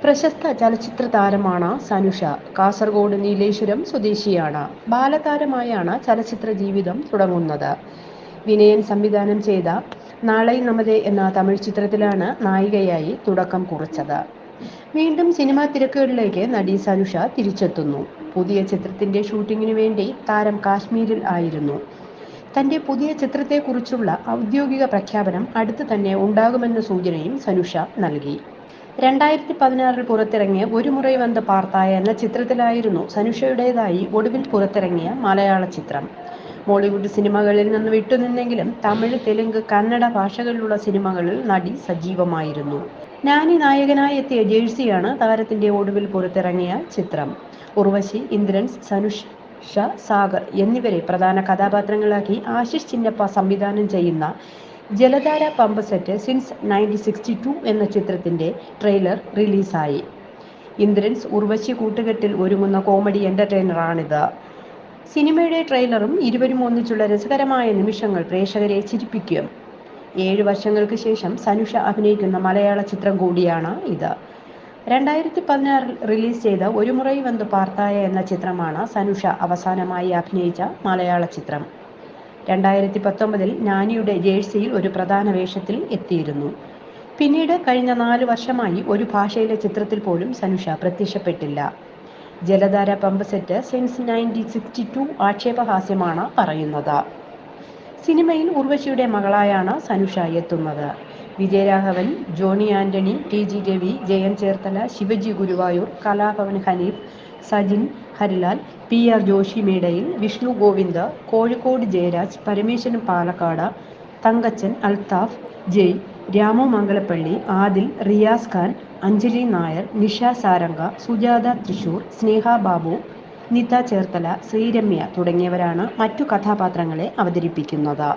പ്രശസ്ത ചലച്ചിത്ര താരമാണ് സനുഷ. കാസർഗോഡ് നീലേശ്വരം സ്വദേശിയാണ്. ബാലതാരമായാണ് ചലച്ചിത്ര ജീവിതം തുടങ്ങുന്നത്. വിനയൻ സംവിധാനം ചെയ്ത നാളെ നമതേ എന്ന തമിഴ് ചിത്രത്തിലാണ് നായികയായി തുടക്കം കുറിച്ചത്. വീണ്ടും സിനിമാ തിരക്കുകളിലേക്ക് നടി സനുഷ തിരിച്ചെത്തുന്നു. പുതിയ ചിത്രത്തിന്റെ ഷൂട്ടിങ്ങിനു വേണ്ടി താരം കാശ്മീരിൽ ആയിരുന്നു. തന്റെ പുതിയ ചിത്രത്തെക്കുറിച്ചുള്ള ഔദ്യോഗിക പ്രഖ്യാപനം അടുത്ത് തന്നെ ഉണ്ടാകുമെന്ന സൂചനയും സനുഷ നൽകി. 2016 പുറത്തിറങ്ങിയ ഒരു മുറൈ വന്ന് പാർത്തായ എന്ന ചിത്രത്തിലായിരുന്നു സനുഷയുടേതായി ഒടുവിൽ പുറത്തിറങ്ങിയ മലയാള ചിത്രം. മോളിവുഡ് സിനിമകളിൽ നിന്ന് വിട്ടുനിന്നെങ്കിലും തമിഴ്, തെലുങ്ക്, കന്നഡ ഭാഷകളിലുള്ള സിനിമകളിൽ നടി സജീവമായിരുന്നു. നാനി നായകനായി എത്തിയ ജേഴ്സിയാണ് താരത്തിന്റെ ഒടുവിൽ പുറത്തിറങ്ങിയ ചിത്രം. ഉർവശി, ഇന്ദ്രൻസ്, സനുഷ, സാഗർ എന്നിവരെ പ്രധാന കഥാപാത്രങ്ങളാക്കി ആശിഷ് ചിന്നപ്പ സംവിധാനം ചെയ്യുന്ന ജലധാര പമ്പ് സെറ്റ് സിൻസ് 1962 എന്ന ചിത്രത്തിന്റെ ട്രെയിലർ റിലീസായി. ഇന്ദ്രൻസ്, ഉർവശി കൂട്ടുകെട്ടിൽ ഒരുങ്ങുന്ന കോമഡി എന്റർടൈനറാണിത്. സിനിമയുടെ ട്രെയിലറും ഇരുവരും ഒന്നിച്ചുള്ള രസകരമായ നിമിഷങ്ങൾ പ്രേക്ഷകരെ ചിരിപ്പിക്കും. 7 വർഷങ്ങൾക്ക് ശേഷം സനുഷ അഭിനയിക്കുന്ന മലയാള ചിത്രം കൂടിയാണ് ഇത്. 2016 റിലീസ് ചെയ്ത ഒരു മുറൈ വന്ന് പാർത്തായ എന്ന ചിത്രമാണ് സനുഷ അവസാനമായി അഭിനയിച്ച മലയാള ചിത്രം. 2019 നാനിയുടെ ജേഴ്സിയിൽ ഒരു പ്രധാന വേഷത്തിൽ എത്തിയിരുന്നു. പിന്നീട് കഴിഞ്ഞ 4 വർഷമായി ഒരു ഭാഷയിലെ ചിത്രത്തിൽ പോലും സനുഷ പ്രത്യക്ഷപ്പെട്ടില്ല. ജലധാര പമ്പ് സെറ്റ് സിൻസ് 1962 ആക്ഷേപഹാസ്യമാണ് പറയുന്നത്. സിനിമയിൽ ഉർവശിയുടെ മകളായാണ് സനുഷ എത്തുന്നത്. Vijayaraghavan, Johny Antony, T. G. Ravi, Jayan Cherthala, Sivaji Guruvayur, Kalabhavan Haneef, Sajin Harilal, P. R. Joshi Medayil, Vishnu Govind, Kozhikode Jayaraj, Parameswaran Palakkad, Thankachan, Althaf, Jai, Ramu Mangalappally, Adil, Riyas Khan, Anjali Nair, Nisha Saranga, Sujatha Thrissur, Sneha Babu, Nitha Cherthala, Sreeramya തുടങ്ങിയവരാണ് മറ്റു കഥാപാത്രങ്ങളെ അവതരിപ്പിക്കുന്നത്.